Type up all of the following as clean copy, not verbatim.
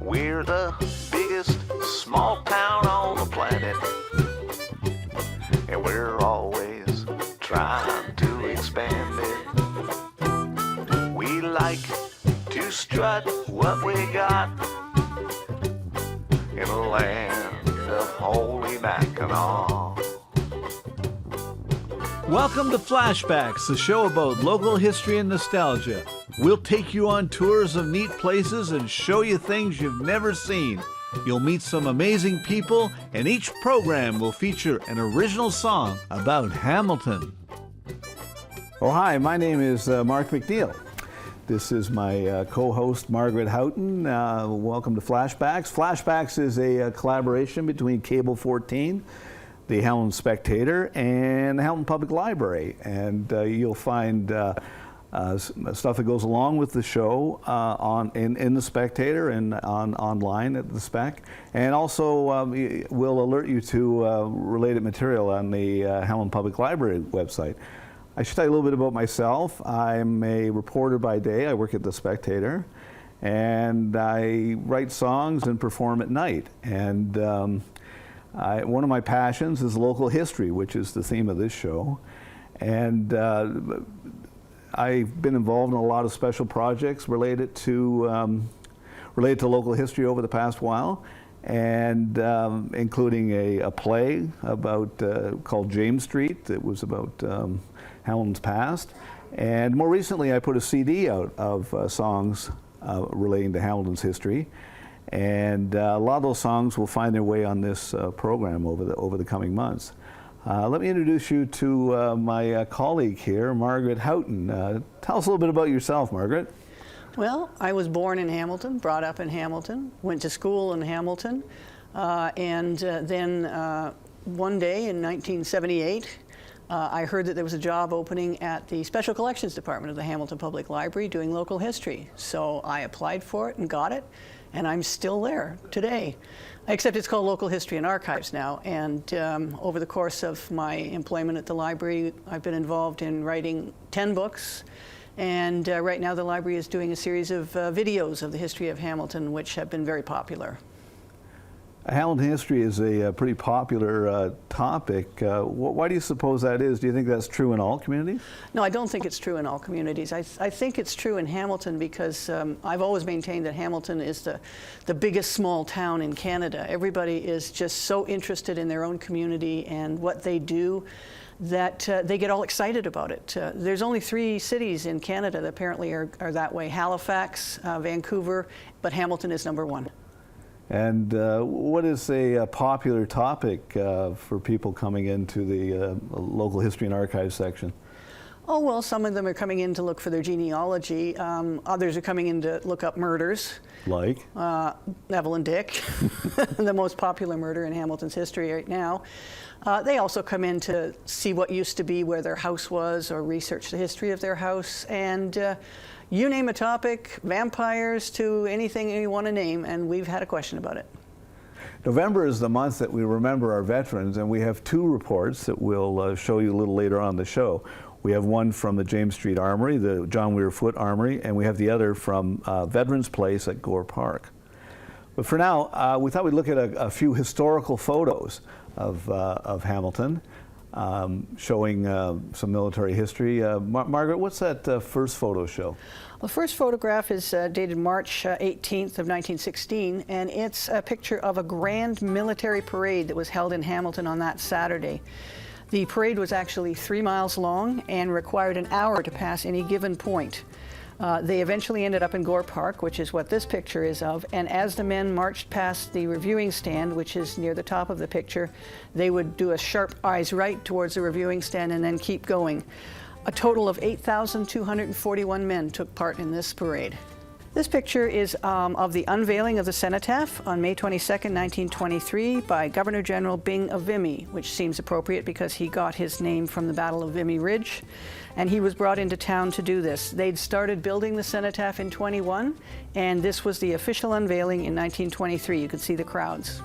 We're the biggest small town on the planet, and we're always trying to expand it. We like to strut what we got in a land of holy Mackinac. Welcome to Flashbacks, the show about local history and nostalgia. We'll take you on tours of neat places and show you things you've never seen. You'll meet some amazing people, and each program will feature an original song about Hamilton. Oh, hi, my name is Mark McNeil. This is my co-host, Margaret Houghton. Welcome to Flashbacks. Flashbacks is a collaboration between Cable 14, the Houghton Spectator, and the Houghton Public Library. And you'll find stuff that goes along with the show in the Spectator and online at the Spec. And also we'll alert you to related material on the Houghton Public Library website. I should tell you a little bit about myself. I'm a reporter by day. I work at the Spectator, and I write songs and perform at night. And one of my passions is local history, which is the theme of this show. And I've been involved in a lot of special projects related to local history over the past while, and including a play about called James Street that was about Howland's past. And more recently, I put a CD out of songs relating to Hamilton's history. And a lot of those songs will find their way on this program over the coming months. Let me introduce you to my colleague here, Margaret Houghton. Tell us a little bit about yourself, Margaret. Well, I was born in Hamilton, brought up in Hamilton, went to school in Hamilton, and then one day in 1978, I heard that there was a job opening at the Special Collections Department of the Hamilton Public Library doing local history. So I applied for it and got it, and I'm still there today. Except it's called Local History and Archives now. And over the course of my employment at the library, I've been involved in writing 10 books. And right now the library is doing a series of videos of the history of Hamilton, which have been very popular. Hamilton history is a pretty popular topic. Why do you suppose that is? Do you think that's true in all communities? No, I don't think it's true in all communities. I think it's true in Hamilton because I've always maintained that Hamilton is the biggest small town in Canada. Everybody is just so interested in their own community and what they do that they get all excited about it. There's only 3 cities in Canada that apparently are that way: Halifax, Vancouver, but Hamilton is number 1. And what is a popular topic for people coming into the local history and archives section? Oh, well, some of them are coming in to look for their genealogy. Others are coming in to look up murders. Like? Neville and Dick, the most popular murder in Hamilton's history right now. They also come in to see what used to be where their house was or research the history of their house. And you name a topic, vampires to anything you want to name, and we've had a question about it. November is the month that we remember our veterans, and we have 2 reports that we'll show you a little later on the show. We have one from the James Street Armory, the John Weir Foote Armory, and we have the other from Veterans Place at Gore Park. But for now, we thought we'd look at a few historical photos of Hamilton, showing some military history. Margaret, what's that first photo show? The first photograph is dated March 18th of 1916, and it's a picture of a grand military parade that was held in Hamilton on that Saturday. The parade was actually 3 miles long and required an hour to pass any given point. They eventually ended up in Gore Park, which is what this picture is of, and as the men marched past the reviewing stand, which is near the top of the picture, they would do a sharp eyes right towards the reviewing stand and then keep going. A total of 8,241 men took part in this parade. This picture is of the unveiling of the cenotaph on May 22nd, 1923 by Governor General Byng of Vimy, which seems appropriate because he got his name from the Battle of Vimy Ridge, and he was brought into town to do this. They'd started building the cenotaph in 21, and this was the official unveiling in 1923. You could see the crowds.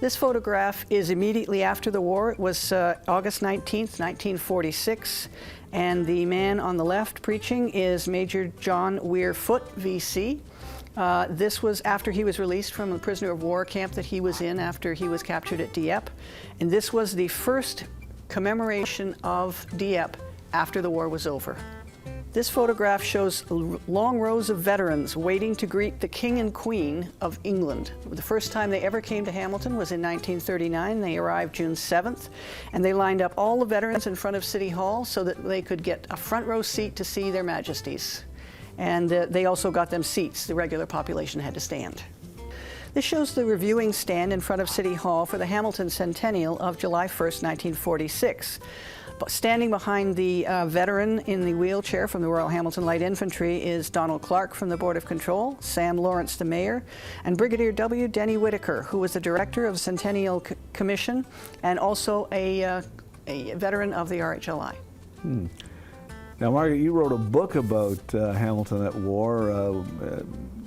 This photograph is immediately after the war. It was August 19th, 1946, and the man on the left preaching is Major John Weir Foote, VC. This was after he was released from the prisoner of war camp that he was in after he was captured at Dieppe. And this was the first commemoration of Dieppe after the war was over. This photograph shows long rows of veterans waiting to greet the King and Queen of England. The first time they ever came to Hamilton was in 1939. They arrived June 7th, and they lined up all the veterans in front of City Hall so that they could get a front row seat to see their majesties. And they also got them seats. The regular population had to stand. This shows the reviewing stand in front of City Hall for the Hamilton Centennial of July 1st, 1946. But standing behind the veteran in the wheelchair from the Royal Hamilton Light Infantry is Donald Clark from the Board of Control, Sam Lawrence, the mayor, and Brigadier W. Denny Whitaker, who was the director of the Centennial Commission and also a veteran of the RHLI. Now, Margaret, you wrote a book about Hamilton at war,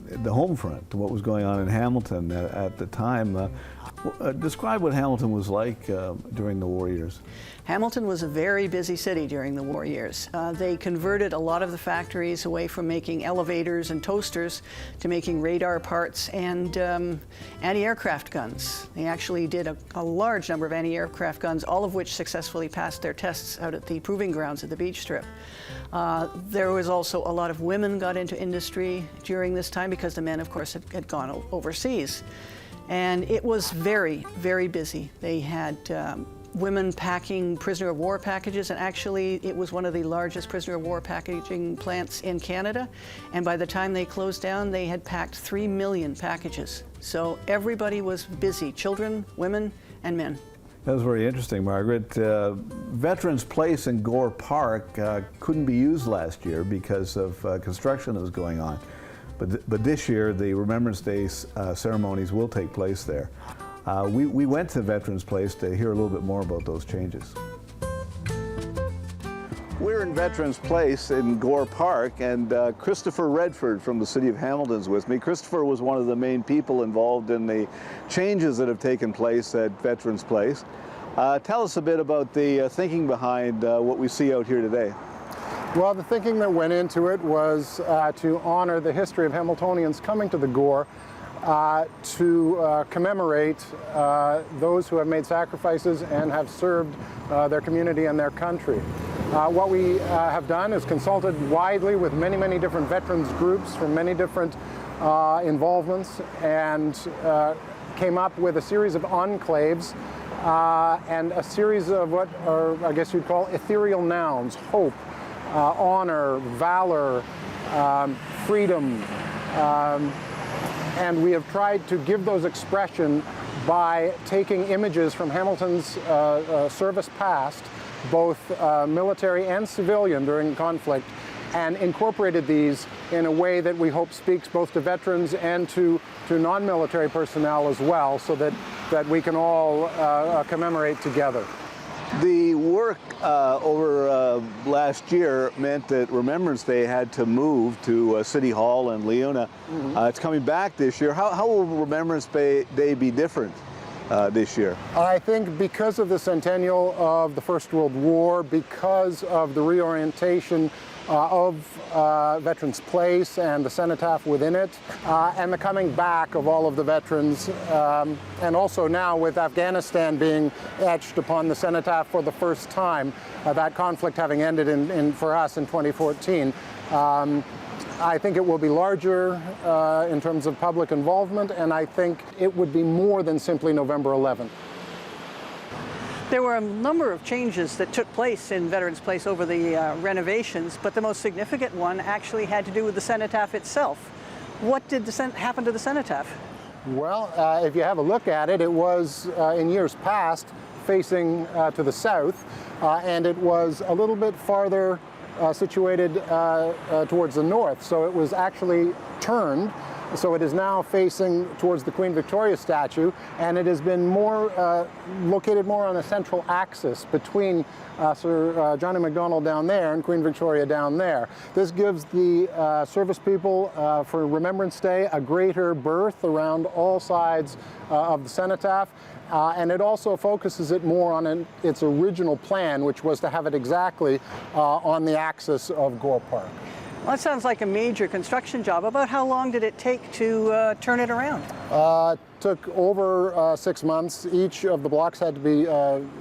the home front, what was going on in Hamilton at the time. Describe what Hamilton was like during the war years. Hamilton was a very busy city during the war years. They converted a lot of the factories away from making elevators and toasters to making radar parts and anti-aircraft guns. They actually did a large number of anti-aircraft guns, all of which successfully passed their tests out at the proving grounds at the beach strip. There was also a lot of women got into industry during this time because the men, of course, had gone overseas. And it was very, very busy. They had women packing prisoner of war packages, and actually it was one of the largest prisoner of war packaging plants in Canada. And by the time they closed down, they had packed 3 million packages. So everybody was busy, children, women, and men. That was very interesting, Margaret. Veterans Place in Gore Park couldn't be used last year because of construction that was going on. But this year, the Remembrance Day ceremonies will take place there. We went to Veterans Place to hear a little bit more about those changes. We're in Veterans Place in Gore Park, and Christopher Redford from the city of Hamilton is with me. Christopher was one of the main people involved in the changes that have taken place at Veterans Place. Tell us a bit about the thinking behind what we see out here today. Well, the thinking that went into it was to honor the history of Hamiltonians coming to the Gore, to commemorate those who have made sacrifices and have served their community and their country. What we have done is consulted widely with many, many different veterans groups from many different involvements, and came up with a series of enclaves and a series of what are, I guess you'd call, ethereal nouns: hope, honor, valor, freedom, and we have tried to give those expression by taking images from Hamilton's service past, both military and civilian during conflict, and incorporated these in a way that we hope speaks both to veterans and to non-military personnel as well, so that we can all commemorate together. The work over last year meant that Remembrance Day had to move to City Hall in Leona. It's coming back this year. How will Remembrance Day be different this year? I think because of the centennial of the First World War, because of the reorientation of Veterans Place and the cenotaph within it, and the coming back of all of the veterans, and also now with Afghanistan being etched upon the cenotaph for the first time, that conflict having ended for us in 2014. I think it will be larger in terms of public involvement, and I think it would be more than simply November 11th. There were a number of changes that took place in Veterans Place over the renovations, but the most significant one actually had to do with the cenotaph itself. What did happen to the cenotaph? Well, if you have a look at it, it was in years past facing to the south, and it was a little bit farther situated towards the north, so it was actually turned. So it is now facing towards the Queen Victoria statue, and it has been more located more on a central axis between Sir Johnny MacDonald down there and Queen Victoria down there. This gives the service people for Remembrance Day a greater berth around all sides of the cenotaph, and it also focuses it more on its original plan, which was to have it exactly on the axis of Gore Park. Well, that sounds like a major construction job. About how long did it take to turn it around? Took over 6 months. Each of the blocks had to be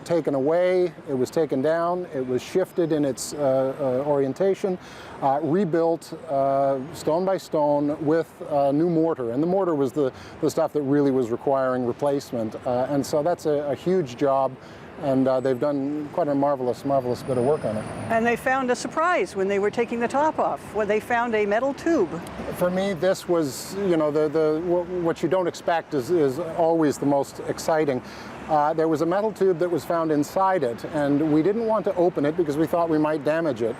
taken away. It was taken down. It was shifted in its orientation, rebuilt stone by stone with new mortar. And the mortar was the stuff that really was requiring replacement. And so that's a huge job. And they've done quite a marvelous bit of work on it. And they found a surprise when they were taking the top off, where they found a metal tube. For me, this was, you know, what you don't expect is always the most exciting. There was a metal tube that was found inside it, and we didn't want to open it because we thought we might damage it.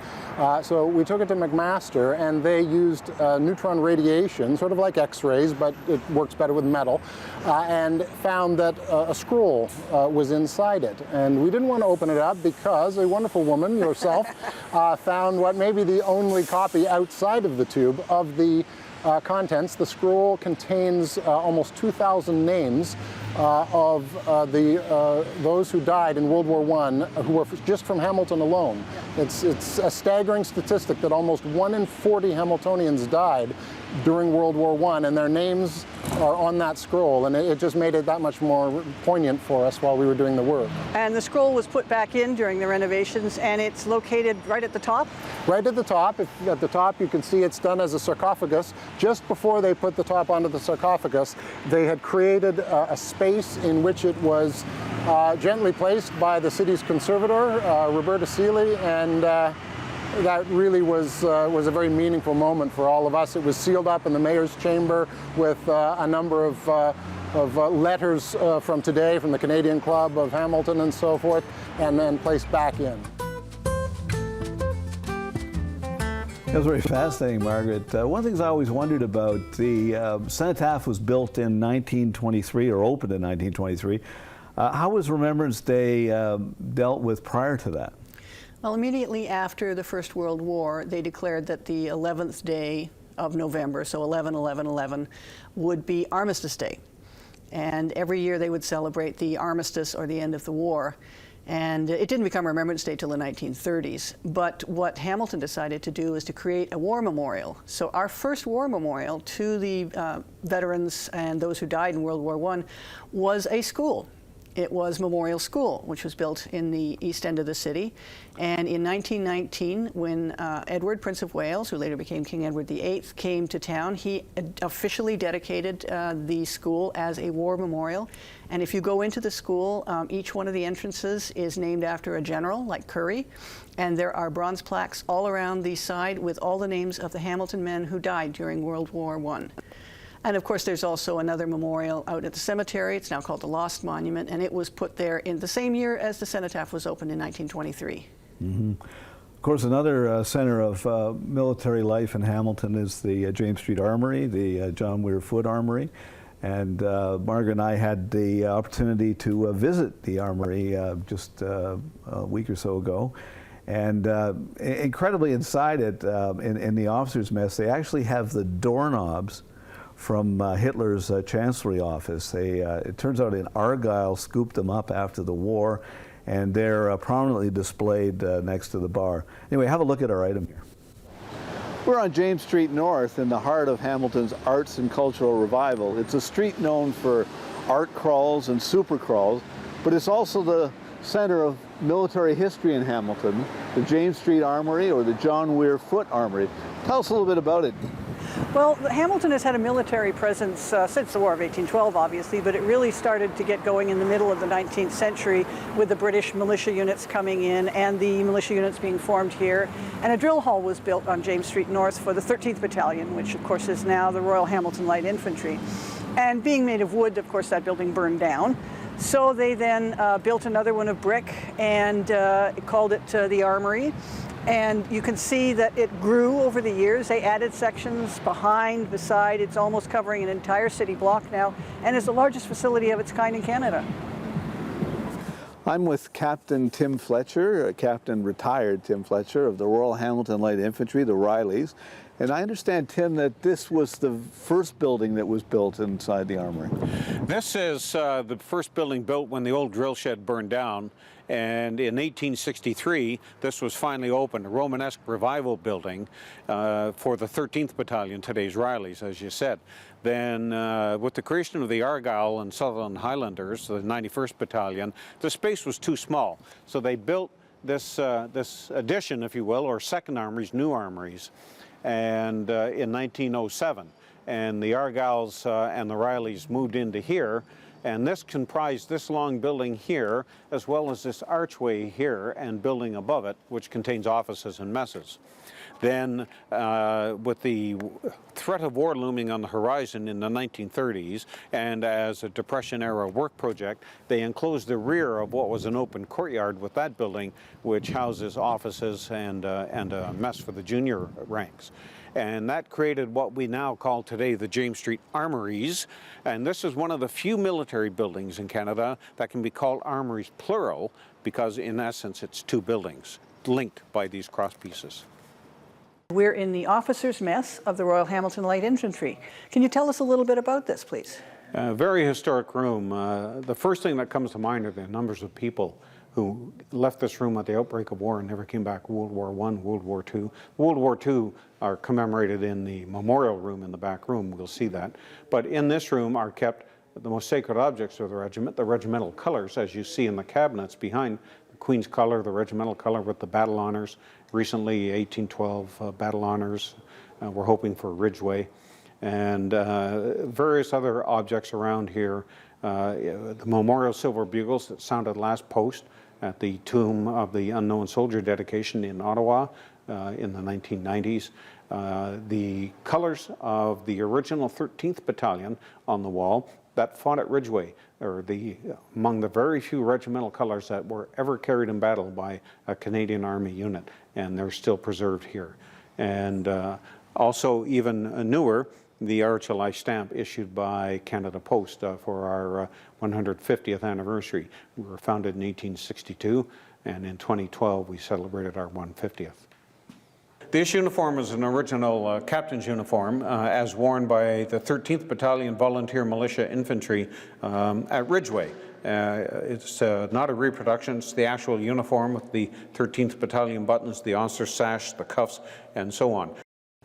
So we took it to McMaster, and they used neutron radiation, sort of like X-rays, but it works better with metal, and found that a scroll was inside it. And we didn't want to open it up because a wonderful woman, yourself, found what may be the only copy outside of the tube of the contents. The scroll contains almost 2,000 names of those who died in World War I, who were just from Hamilton alone. It's a staggering statistic that almost 1 in 40 Hamiltonians died during World War I, and their names are on that scroll, and it just made it that much more poignant for us while we were doing the work. And the scroll was put back in during the renovations, and it's located right at the top? Right at the top. At the top you can see it's done as a sarcophagus. Just before they put the top onto the sarcophagus, they had created a space in which it was gently placed by the city's conservator, Roberta Seeley, and that really was a very meaningful moment for all of us. It was sealed up in the mayor's chamber with a number of letters from today, from the Canadian Club of Hamilton and so forth, and then placed back in. That was very fascinating, Margaret. One of the things I always wondered about, the cenotaph was built in 1923, or opened in 1923. How was Remembrance Day dealt with prior to that? Well, immediately after the First World War, they declared that the 11th day of November, so 11/11/11, would be Armistice Day. And every year they would celebrate the armistice or the end of the war. And it didn't become Remembrance Day till the 1930s. But what Hamilton decided to do is to create a war memorial. So our first war memorial to the veterans and those who died in World War I was a school. It was Memorial School, which was built in the east end of the city. And in 1919, when Edward, Prince of Wales, who later became King Edward VIII, came to town, he officially dedicated the school as a war memorial. And if you go into the school, each one of the entrances is named after a general, like Currie. And there are bronze plaques all around the side with all the names of the Hamilton men who died during World War I. And of course, there's also another memorial out at the cemetery. It's now called the Lost Monument, and it was put there in the same year as the cenotaph was opened in 1923. Mm-hmm. Of course, another center of military life in Hamilton is the James Street Armory, the John Weir Foote Armory. And Margaret and I had the opportunity to visit the armory just a week or so ago. And incredibly inside it, in the officers' mess, they actually have the doorknobs from Hitler's Chancellery office. It turns out in Argyll scooped them up after the war, and they're prominently displayed next to the bar. Anyway, have a look at our item here. We're on James Street North in the heart of Hamilton's arts and cultural revival. It's a street known for art crawls and super crawls, but it's also the center of military history in Hamilton, the James Street Armory, or the John Weir Foote Armory. Tell us a little bit about it. Well, Hamilton has had a military presence since the War of 1812, obviously, but it really started to get going in the middle of the 19th century with the British militia units coming in and the militia units being formed here. And a drill hall was built on James Street North for the 13th Battalion, which of course is now the Royal Hamilton Light Infantry. And being made of wood, of course, that building burned down. So they then built another one of brick and called it the Armory. And you can see that it grew over the years. They added sections behind, beside. It's almost covering an entire city block now, and is the largest facility of its kind in Canada. I'm with Captain Tim Fletcher, Captain retired Tim Fletcher of the Royal Hamilton Light Infantry, the Rileys. And I understand, Tim, that this was the first building that was built inside the armory. This is the first building built when the old drill shed burned down, and in 1863 this was finally opened, a Romanesque revival building for the 13th Battalion, today's Riley's, as you said. Then with the creation of the Argyll and Sutherland Highlanders, the 91st Battalion, the space was too small, so they built this addition, if you will, or second armories, new armories, and in 1907. And the Argylls and the Rileys moved into here, and this comprised this long building here, as well as this archway here and building above it, which contains offices and messes. Then, with the threat of war looming on the horizon in the 1930s, and as a Depression-era work project, they enclosed the rear of what was an open courtyard with that building, which houses offices and a mess for the junior ranks. And that created what we now call today the James Street Armories. And this is one of the few military buildings in Canada that can be called armories plural, because in essence it's two buildings linked by these cross pieces. We're in the officers' mess of the Royal Hamilton Light Infantry. Can you tell us a little bit about this, please? Very historic room. The first thing that comes to mind are the numbers of people who left this room at the outbreak of war and never came back. World War I, World War II. World War II are commemorated in the memorial room in the back room. We'll see that. But in this room are kept the most sacred objects of the regiment, the regimental colors, as you see in the cabinets behind. The Queen's color, the regimental color with the battle honors. Recently, 1812 battle honors. We're hoping for Ridgeway. And various other objects around here. The memorial silver bugles that sounded last post at the tomb of the unknown soldier dedication in Ottawa in the 1990s. The colors of the original 13th Battalion on the wall that fought at Ridgeway are among the very few regimental colors that were ever carried in battle by a Canadian Army unit, and they're still preserved here. And also even newer, the RHLI stamp issued by Canada Post for our 150th anniversary. We were founded in 1862, and in 2012 we celebrated our 150th. This uniform is an original captain's uniform as worn by the 13th Battalion Volunteer Militia Infantry at Ridgeway. It's not a reproduction, it's the actual uniform with the 13th Battalion buttons, the officer's sash, the cuffs, and so on.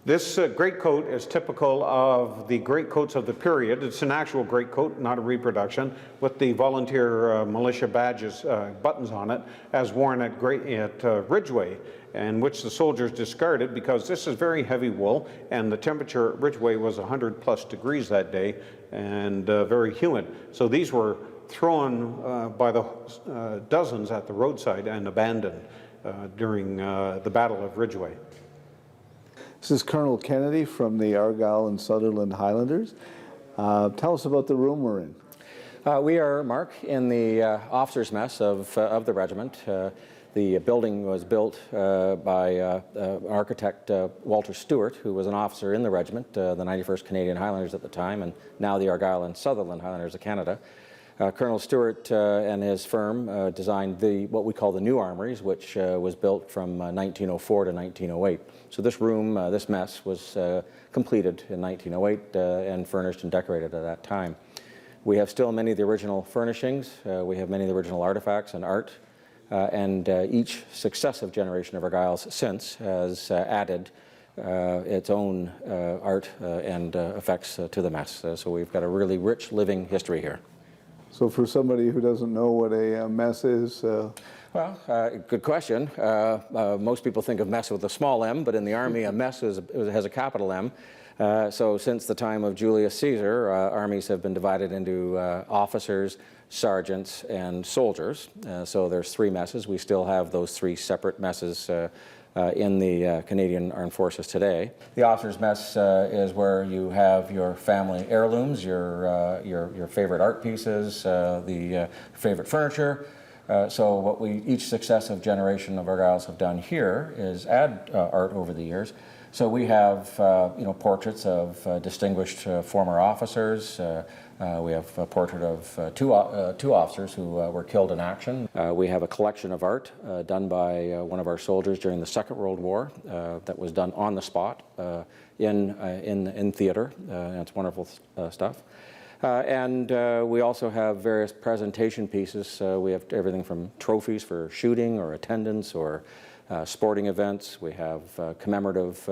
This greatcoat is typical of the greatcoats of the period. It's an actual greatcoat, not a reproduction, with the volunteer militia badges, buttons on it, as worn at Ridgeway, and which the soldiers discarded because this is very heavy wool, and the temperature at Ridgeway was 100+ degrees that day, and very humid. So these were thrown by the dozens at the roadside and abandoned during the Battle of Ridgeway. This is Colonel Kennedy from the Argyll and Sutherland Highlanders. Tell us about the room we're in. We are, Mark, in the officers' mess of the regiment. The building was built by architect Walter Stewart, who was an officer in the regiment, the 91st Canadian Highlanders at the time, and now the Argyll and Sutherland Highlanders of Canada. Colonel Stewart and his firm designed what we call the new armories, which was built from 1904 to 1908. So this room, this mess, was completed in 1908 and furnished and decorated at that time. We have still many of the original furnishings. We have many of the original artifacts and art. And each successive generation of Argylls since has added its own art and effects to the mess. So we've got a really rich living history here. So for somebody who doesn't know what a mess is? Well, good question. Most people think of mess with a small m, but in the Army a mess has a capital M. So since the time of Julius Caesar, armies have been divided into officers, sergeants, and soldiers. So there's 3 messes. We still have those 3 separate messes in the Canadian Armed Forces today. The officers' mess is where you have your family heirlooms, your favorite art pieces, the favorite furniture. So what each successive generation of Argylls have done here is add art over the years. So we have portraits of distinguished former officers. We have a portrait of two officers who were killed in action. We have a collection of art done by one of our soldiers during the Second World War that was done on the spot in theater. It's wonderful stuff. We also have various presentation pieces. We have everything from trophies for shooting or attendance or sporting events. We have commemorative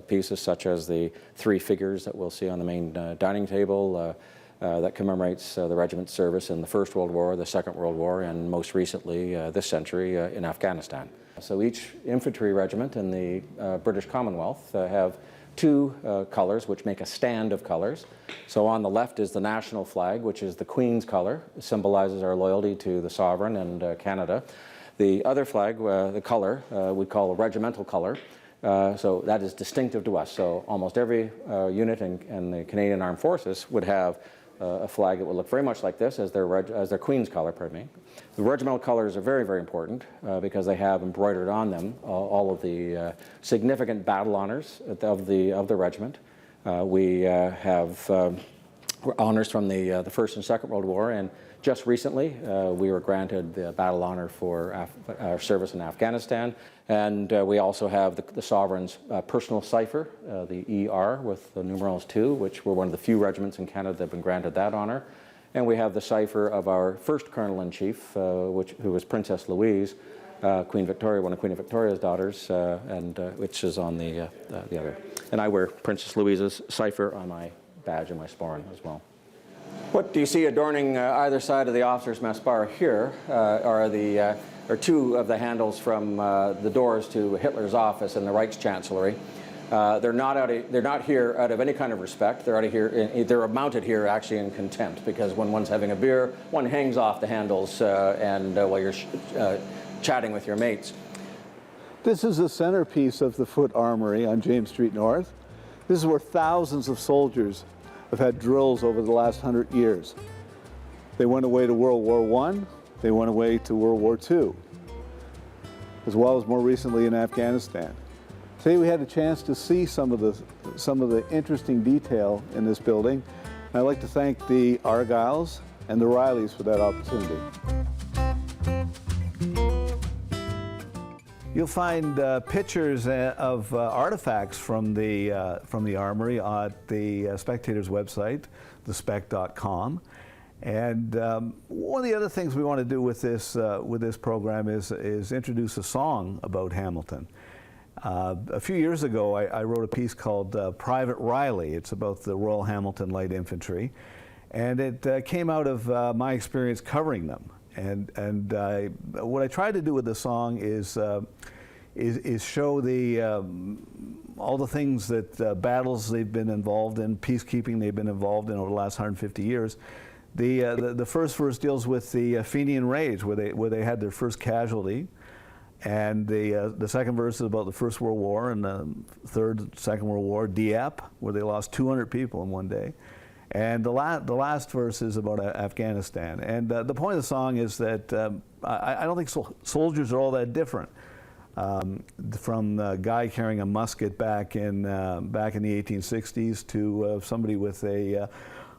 pieces such as the 3 figures that we'll see on the main dining table that commemorates the regiment's service in the First World War, the Second World War, and most recently this century in Afghanistan. So each infantry regiment in the British Commonwealth have 2 colors which make a stand of colors. So on the left is the national flag, which is the Queen's color. It symbolizes our loyalty to the sovereign and Canada. The other flag, the color, we call a regimental color. So that is distinctive to us. So almost every unit in the Canadian Armed Forces would have a flag that would look very much like this as their Queen's color, pardon me. The regimental colors are very, very important because they have embroidered on them all of the significant battle honors of the regiment. We have honors from the First and Second World War, and just recently we were granted the battle honor for our service in Afghanistan. And we also have the Sovereign's personal cipher, the ER with the numerals 2, which we're one of the few regiments in Canada that have been granted that honor. And we have the cipher of our first Colonel-in-Chief, who was Princess Louise, Queen Victoria, one of Queen Victoria's daughters, which is on the other. And I wear Princess Louise's cipher on my badge and my sporran as well. What do you see adorning either side of the officers' mess bar here are 2 of the handles from the doors to Hitler's office in the Reichschancellery. They're not here out of any kind of respect. They're mounted here actually in contempt, because when one's having a beer, one hangs off the handles while you're chatting with your mates. This is the centerpiece of the Foot Armory on James Street North. This is where thousands of soldiers have had drills over the last 100 years. They went away to World War I, they went away to World War II, as well as more recently in Afghanistan. Today we had a chance to see some of the interesting detail in this building. And I'd like to thank the Argylls and the Rileys for that opportunity. You'll find pictures of artifacts from the Armory at the Spectator's website, thespec.com. And one of the other things we want to do with this program is introduce a song about Hamilton. A few years ago, I wrote a piece called Private Riley. It's about the Royal Hamilton Light Infantry, and it came out of my experience covering them. And what I tried to do with the song is show all the things that battles they've been involved in, peacekeeping they've been involved in over the last 150 years. The first verse deals with the Fenian Raids, where they had their first casualty, and the second verse is about the First World War, and the Second World War, Dieppe, where they lost 200 people in one day. And the last verse is about Afghanistan. And the point of the song is that I don't think soldiers are all that different from the guy carrying a musket back in the 1860s to somebody with a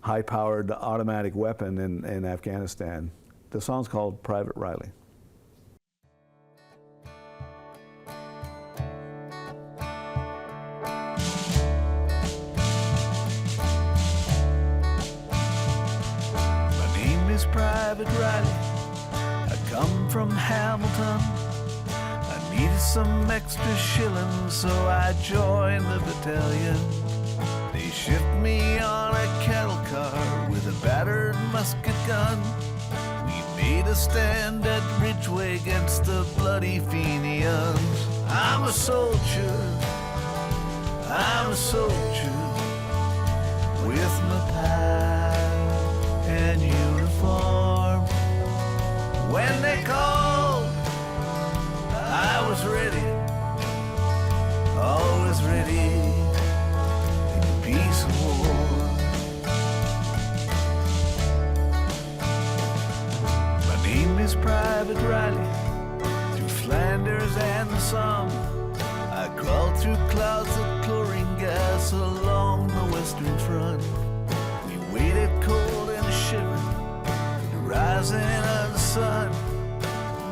high-powered automatic weapon in Afghanistan. The song's called Private Riley. Private Riley, I come from Hamilton. I needed some extra shillings, so I joined the battalion. They shipped me on a cattle car with a battered musket gun. We made a stand at Ridgeway against the bloody Fenians. I'm a soldier with my pie and uniform. When they called, I was ready, always ready in the peace of war. My name is Private Riley. Through Flanders and the Somme, I crawled through clouds that us along the Western Front. We waited cold and shivering, the rising of the sun.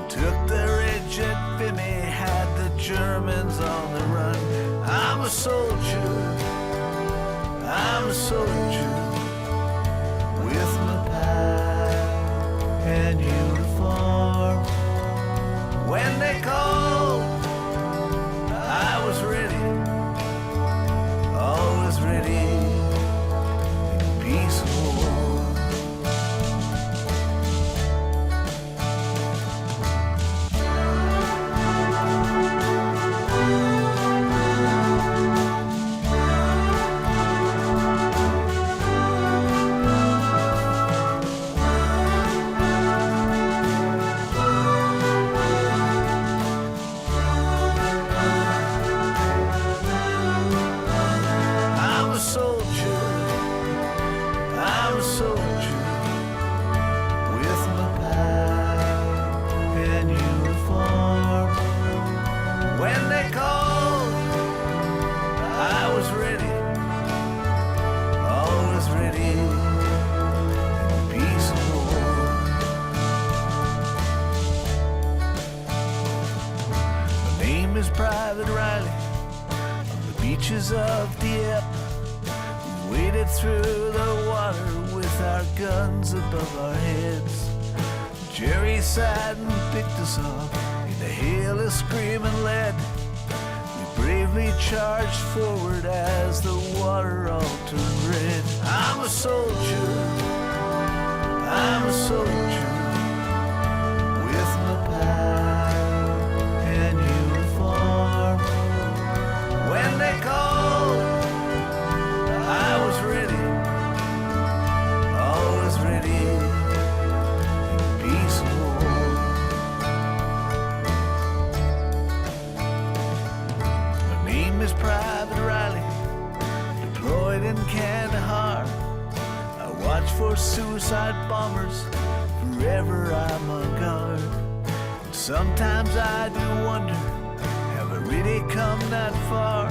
Took the ridge at Vimy, had the Germans on the run. I'm a soldier, I'm a soldier, with my pack and uniform. When they called, I was ready, always ready, in peace or war. Private Riley on the beaches of Dieppe. We waded through the water with our guns above our heads. Jerry sighed and picked us off in the hail of screaming lead. We bravely charged forward as the water all turned red. I'm a soldier, I'm a soldier, with my pack and uniform. When they called, I was ready, always ready, in peace or war. My name is Private Riley, deployed in Kandahar. I watch for suicide bombers, forever I'm on guard. And sometimes I do wonder, have I really come that far?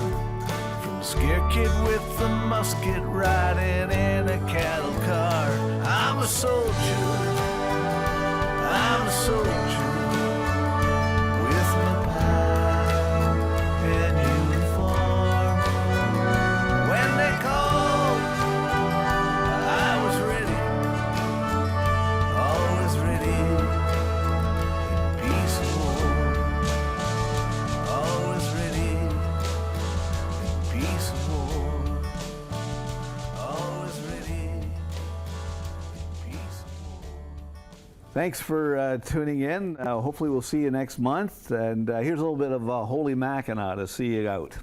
From a scared kid with a musket riding in a cattle car. I'm a soldier, I'm a soldier, with my pack and uniform. When they called, I was ready, always ready, in peace or war. Always ready, in peace or war. Always ready, in peace or war. Thanks for tuning in. Hopefully we'll see you next month. And here's a little bit of Holy Mackinac to see you out.